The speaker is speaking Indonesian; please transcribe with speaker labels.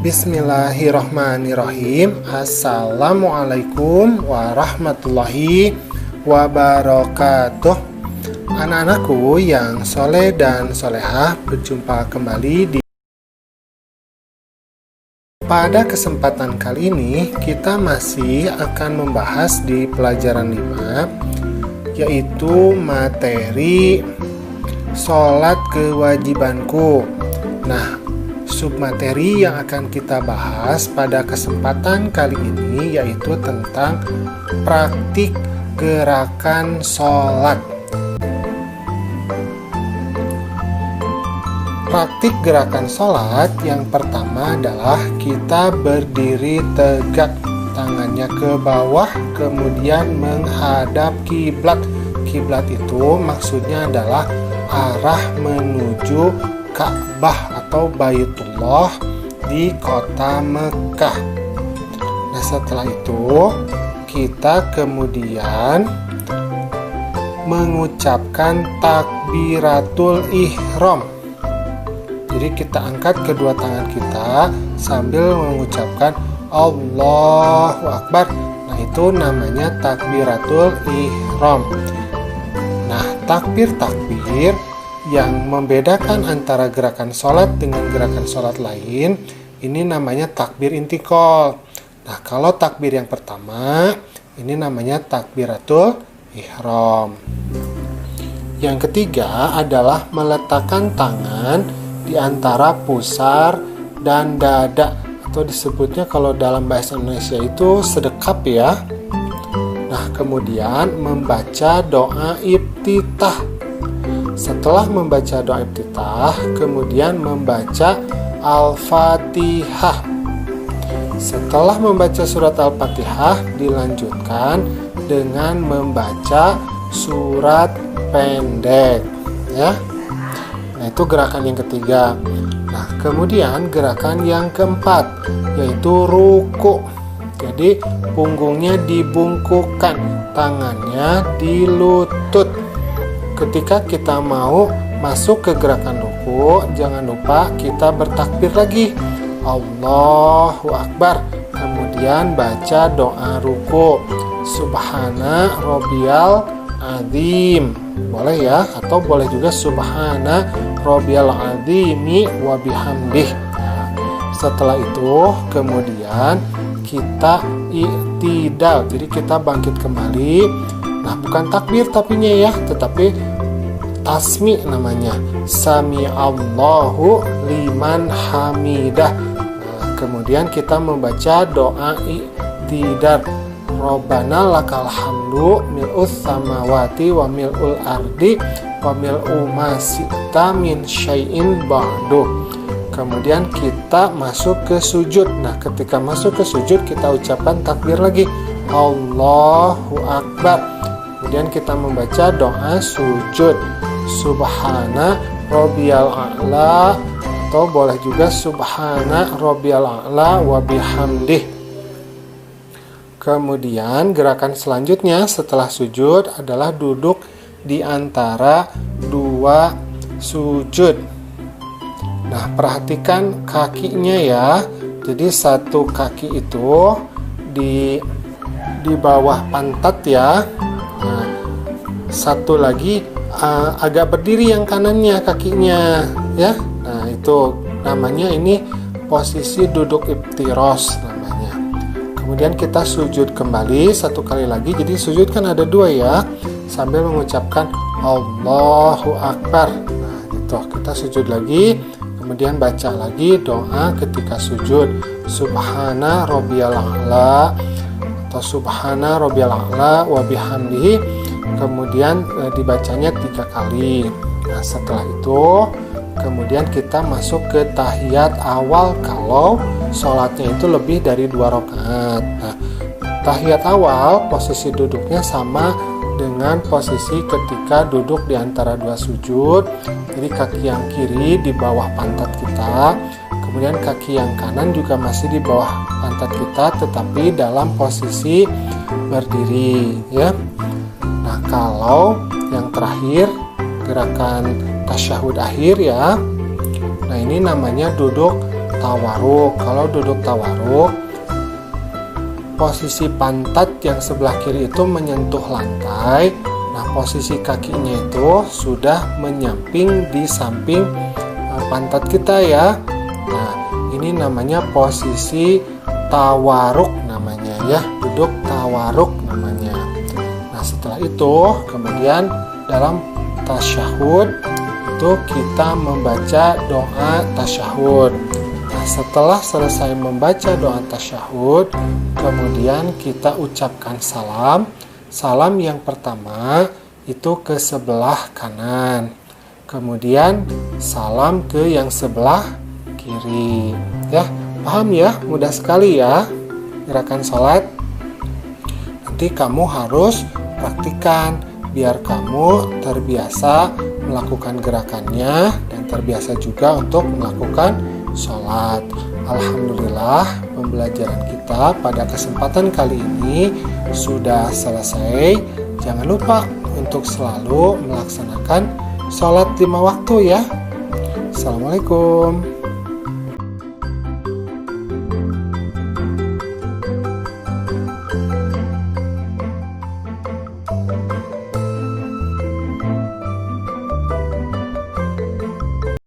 Speaker 1: Bismillahirrahmanirrahim. Assalamualaikum warahmatullahi wabarakatuh. Anak-anakku yang soleh dan solehah, berjumpa kembali di pada kesempatan kali ini kita masih akan membahas di pelajaran 5, yaitu materi sholat kewajibanku. Nah, submateri yang akan kita bahas pada kesempatan kali ini yaitu tentang praktik gerakan sholat. Praktik gerakan sholat yang pertama adalah kita berdiri tegak, tangannya ke bawah, kemudian menghadap kiblat. Kiblat itu maksudnya adalah arah menuju Ka'bah atau Baitullah di kota Mekah. Nah, setelah itu kita kemudian mengucapkan takbiratul ihram. Jadi kita angkat kedua tangan kita sambil mengucapkan Allahu Akbar. Nah, itu namanya takbiratul ihram. Nah, takbir-takbir yang membedakan antara gerakan sholat dengan gerakan sholat lain, ini namanya takbir intikal. Nah, kalau takbir yang pertama, ini namanya takbiratul ihram. Yang ketiga adalah meletakkan tangan di antara pusar dan dada, atau disebutnya kalau dalam bahasa Indonesia itu sedekap ya. Nah, kemudian membaca doa iftitah. Setelah membaca doa iftitah, kemudian membaca Al-Fatihah. Setelah membaca surat Al-Fatihah, dilanjutkan dengan membaca surat pendek, ya. Nah, itu gerakan yang ketiga. Nah, kemudian gerakan yang keempat yaitu ruku. Jadi punggungnya dibungkukkan, tangannya di lutut. Ketika kita mau masuk ke gerakan ruku, jangan lupa kita bertakbir lagi, Allahu Akbar. Kemudian baca doa ruku, Subhana Rabbiyal Azim. Boleh ya, atau boleh juga Subhana Rabbiyal Azimi wa bihamdih. Setelah itu kemudian kita i'tidal. Jadi kita bangkit kembali. Nah, bukan takbir tapinya ya, tetapi tasmi namanya. Sami Allahu liman hamidah. Nah, kemudian kita membaca doa i'tidal. Robbana lakal hamdu mil'us samawati wa mil'ul ardi wa mil'u ma syi'ta min syai'in ba'du. Kemudian kita masuk ke sujud. Nah, ketika masuk ke sujud kita ucapkan takbir lagi, Allahu Akbar. Kemudian kita membaca doa sujud, Subhana Rabbiyal A'la, atau boleh juga Subhana Rabbiyal A'la wa bihamdih. Kemudian gerakan selanjutnya setelah sujud adalah duduk di antara dua sujud. Nah, perhatikan kakinya ya. Jadi satu kaki itu di bawah pantat ya. Nah, satu lagi agak berdiri yang kanannya kakinya ya. Nah, itu namanya ini posisi duduk iftirosh namanya. Kemudian kita sujud kembali satu kali lagi. Jadi sujud kan ada dua ya, sambil mengucapkan Allahu Akbar. Nah, gitu. Kita sujud lagi, kemudian baca lagi doa ketika sujud, Subhana Rabbiyal A'la atau Subhana Rabbiyal A'la wa bihamdihi. Kemudian dibacanya 3 kali. Nah, setelah itu kemudian kita masuk ke tahiyat awal kalau sholatnya itu lebih dari 2 rakaat. Nah, tahiyat awal posisi duduknya sama dengan posisi ketika duduk di antara 2 sujud. Jadi kaki yang kiri di bawah pantat kita, kemudian kaki yang kanan juga masih di bawah pantat kita, tetapi dalam posisi berdiri ya. Nah, kalau yang terakhir gerakan tasyahud akhir ya. Nah, ini namanya duduk tawaruk. Kalau duduk tawaruk, posisi pantat yang sebelah kiri itu menyentuh lantai. Nah, posisi kakinya itu sudah menyamping di samping pantat kita ya. Nah, ini namanya posisi tawaruk namanya ya, duduk tawaruk namanya. Nah, setelah itu kemudian dalam tasyahud itu kita membaca doa tasyahud. Nah, setelah selesai membaca doa tasyahud, kemudian kita ucapkan salam. Salam yang pertama itu ke sebelah kanan. Kemudian salam ke yang sebelah kiri. Ya, paham ya? Mudah sekali ya gerakan sholat. Nanti kamu harus praktikan biar kamu terbiasa melakukan gerakannya dan terbiasa juga untuk melakukan sholat. Alhamdulillah, pembelajaran kita pada kesempatan kali ini sudah selesai. Jangan lupa untuk selalu melaksanakan sholat 5 waktu ya. Assalamualaikum.